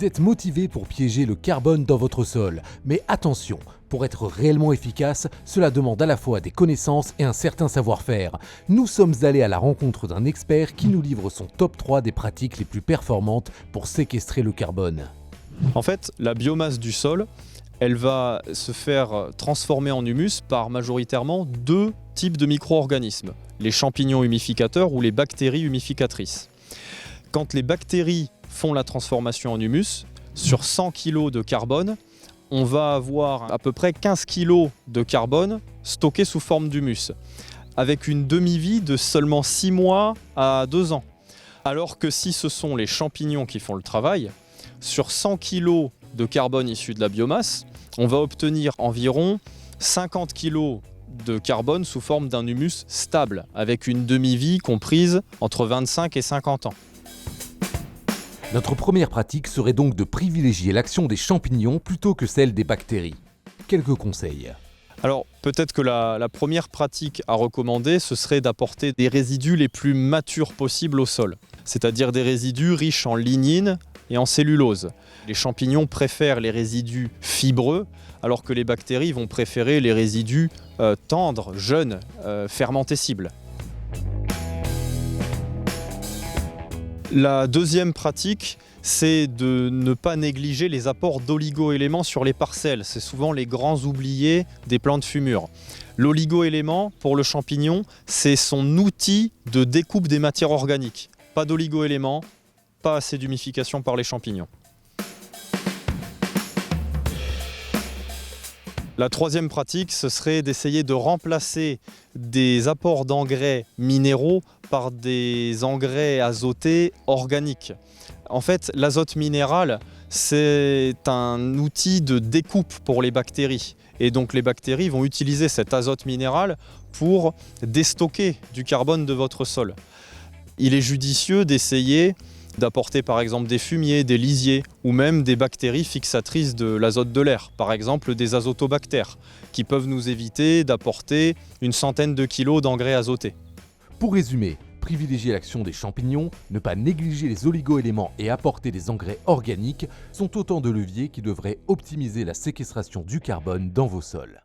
Vous êtes motivé pour piéger le carbone dans votre sol, mais attention, pour être réellement efficace, cela demande à la fois des connaissances et un certain savoir-faire. Nous sommes allés à la rencontre d'un expert qui nous livre son top 3 des pratiques les plus performantes pour séquestrer le carbone. En fait, la biomasse du sol, elle va se faire transformer en humus par majoritairement deux types de micro-organismes, les champignons humificateurs ou les bactéries humificatrices. Quand les bactéries font la transformation en humus, sur 100 kg de carbone, on va avoir à peu près 15 kg de carbone stocké sous forme d'humus, avec une demi-vie de seulement 6 mois à 2 ans. Alors que si ce sont les champignons qui font le travail, sur 100 kg de carbone issu de la biomasse, on va obtenir environ 50 kg de carbone sous forme d'un humus stable, avec une demi-vie comprise entre 25 et 50 ans. Notre première pratique serait donc de privilégier l'action des champignons plutôt que celle des bactéries. Quelques conseils. Alors peut-être que la première pratique à recommander, ce serait d'apporter des résidus les plus matures possibles au sol, c'est-à-dire des résidus riches en lignine et en cellulose. Les champignons préfèrent les résidus fibreux, alors que les bactéries vont préférer les résidus tendres, jeunes, fermentescibles. La deuxième pratique, c'est de ne pas négliger les apports d'oligo-éléments sur les parcelles. C'est souvent les grands oubliés des plantes fumures. L'oligo-élément, pour le champignon, c'est son outil de découpe des matières organiques. Pas d'oligo-éléments, pas assez d'humification par les champignons. La troisième pratique, ce serait d'essayer de remplacer des apports d'engrais minéraux par des engrais azotés organiques. En fait, l'azote minéral, c'est un outil de découpe pour les bactéries. Et donc les bactéries vont utiliser cet azote minéral pour déstocker du carbone de votre sol. Il est judicieux d'essayer d'apporter par exemple des fumiers, des lisiers ou même des bactéries fixatrices de l'azote de l'air, par exemple des azotobactères, qui peuvent nous éviter d'apporter une centaine de kilos d'engrais azotés. Pour résumer, privilégier l'action des champignons, ne pas négliger les oligo-éléments et apporter des engrais organiques sont autant de leviers qui devraient optimiser la séquestration du carbone dans vos sols.